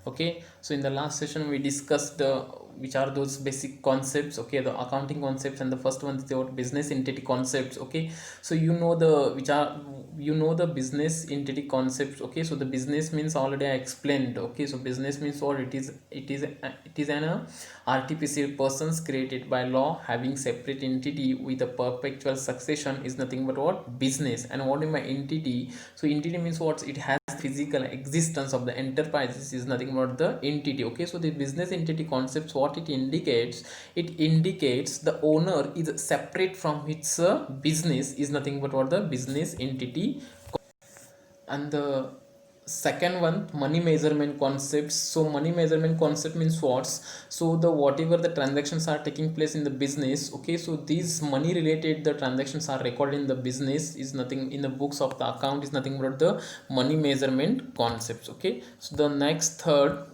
Okay, so in the last session we discussed which are those basic concepts, okay, the accounting concepts, and the first one is about business entity concepts. Okay, so you know the business entity concepts. Okay, so the business means already I explained. Okay, so business means what it is. It is an artificial persons created by law having separate entity with a perpetual succession is nothing but what business. And what is my entity? So entity means what it has physical existence of the enterprises is nothing but the entity. Okay, so the business entity concepts, what it indicates the owner is separate from its business is nothing but what the business entity. And the second one, money measurement concepts. So money measurement concept means what? So the whatever the transactions are taking place in the business, okay, so these money related the transactions are recorded in the business is nothing in the books of the account is nothing but the money measurement concepts. Okay, so the next third,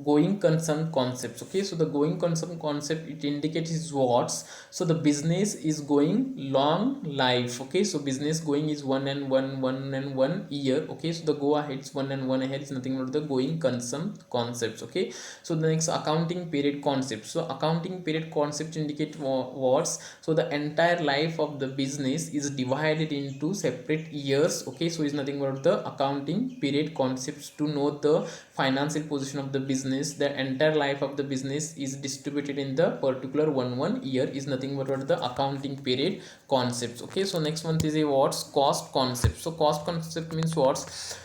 going concern concepts. Okay, so the going concern concept, it indicates is what? So the business is going long life. Okay, so business going is 1 and 1 year. Okay, so the go ahead is 1 and 1 ahead is nothing but the going concern concepts. Okay, so the next, accounting period concept. So accounting period concept indicate what? So the entire life of the business is divided into separate years. Okay, so is nothing but the accounting period concepts to know the financial position of the business. The entire life of the business is distributed in the particular one year is nothing but what the accounting period concepts. Okay, so next one is a what's cost concept. So cost concept means what?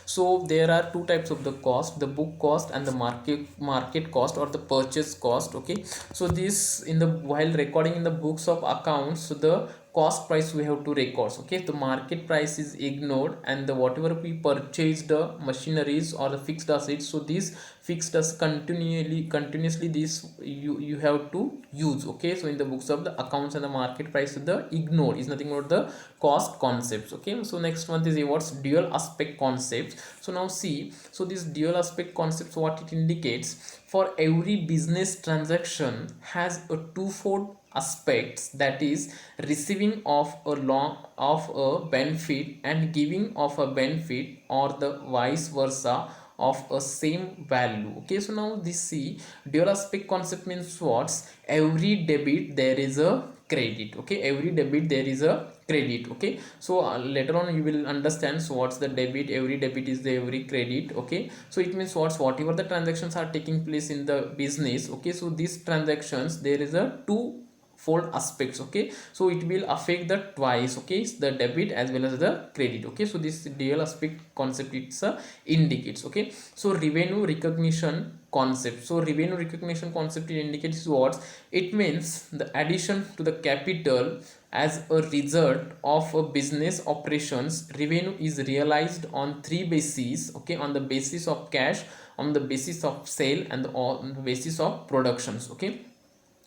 So there are two types of the cost, the book cost and the market cost or the purchase cost. Okay, so this in the while recording in the books of accounts, so the cost price we have to record. Okay, the market price is ignored, and the whatever we purchased the machineries or the fixed assets, so these fixed assets continuously this you have to use. Okay, so in the books of the accounts and the market price, the ignored is nothing but the cost concepts. Okay, so next one is what's dual aspect concepts. So now see, so this dual aspect concepts, what it indicates, for every business transaction has a twofold aspects, that is receiving of a benefit and giving of a benefit, or the vice versa of a same value. Okay, so now this see, dual aspect concept means what? Every debit there is a credit. Okay, every debit there is a credit. Okay, so later on you will understand. So what's the debit? Every debit is the every credit. Okay, so it means whatever the transactions are taking place in the business. Okay, so these transactions there is a two fold aspects. Okay, so it will affect the twice. Okay, the debit as well as the credit. Okay, so this dual aspect concept, it's indicates. Okay, so revenue recognition concept. So revenue recognition concept, it indicates what? It means the addition to the capital as a result of a business operations. Revenue is realized on three bases. Okay, on the basis of cash, on the basis of sale, and on the basis of productions. Okay,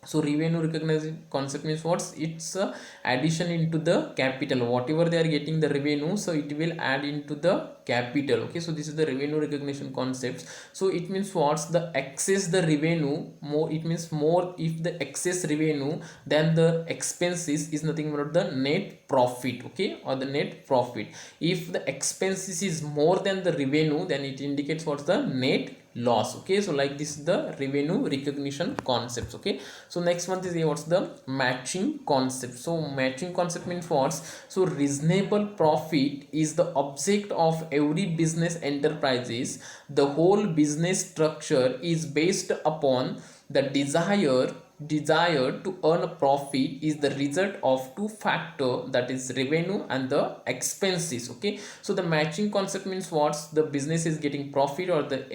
so revenue recognition concept means what's? It's addition into the capital, whatever they are getting the revenue, so it will add into the capital. Okay, so this is the revenue recognition concepts. So it means what's? The excess the revenue more, it means more, if the excess revenue then the expenses is nothing but the net profit. Okay, or the net profit. If the expenses is more than the revenue, then it indicates what's the net loss. Okay, so like this is the revenue recognition concepts. Okay, so next one is what's the matching concept. So matching concept means what? So reasonable profit is the object of every business enterprises. The whole business structure is based upon the desire to earn a profit is the result of two factor, that is revenue and the expenses. Okay, so the matching concept means what? The business is getting profit or the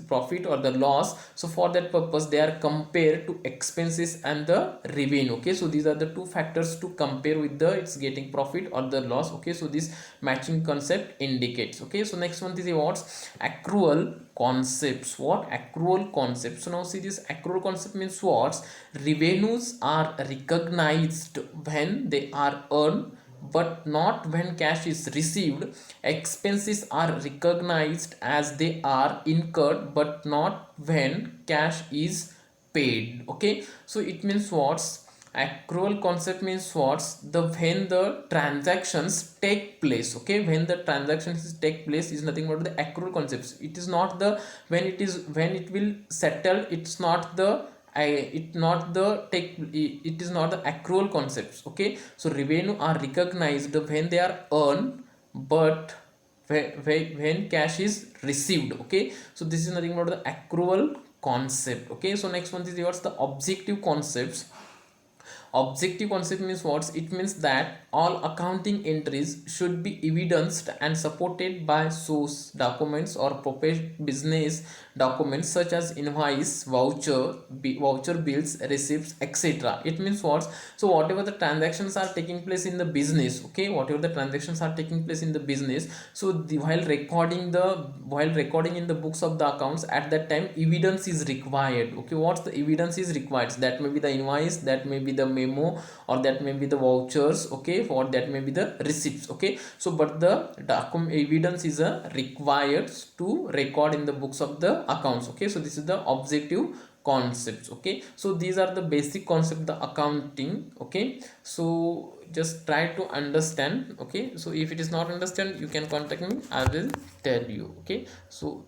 profit or the loss, so for that purpose they are compared to expenses and the revenue. Okay, so these are the two factors to compare with the it's getting profit or the loss. Okay, so this matching concept indicates. Okay, so next one is what? Accrual concepts. What? Accrual concepts. So now see, this accrual concept means what? Revenues are recognized when they are earned but not when cash is received. Expenses are recognized as they are incurred but not when cash is paid. Okay, so it means what? Accrual concept means what? The when the transactions take place, okay, when the transactions take place is nothing but the accrual concepts. It is not the when it will settle. It's not the it not the take it is not the accrual concepts, okay. So revenue are recognized when they are earned, but when cash is received, okay. So this is nothing but the accrual concept, okay. So next one is what's the objective concepts. Objective concept means what? It means that all accounting entries should be evidenced and supported by source documents or prepared business documents such as invoice, voucher bills, receipts, etc. It means what? So whatever the transactions are taking place in the business, okay, whatever the transactions are taking place in the business, so while recording in the books of the accounts, at that time evidence is required, okay. What's the evidence is required? That may be the invoice, that may be the memo, or that may be the vouchers, okay, or that may be the receipts, okay. So but the document evidence is required to record in the books of the accounts, okay. So this is the objective concepts, okay. So these are the basic concept the accounting, okay. So just try to understand, okay. So if it is not understand, you can contact me, I will tell you, okay. So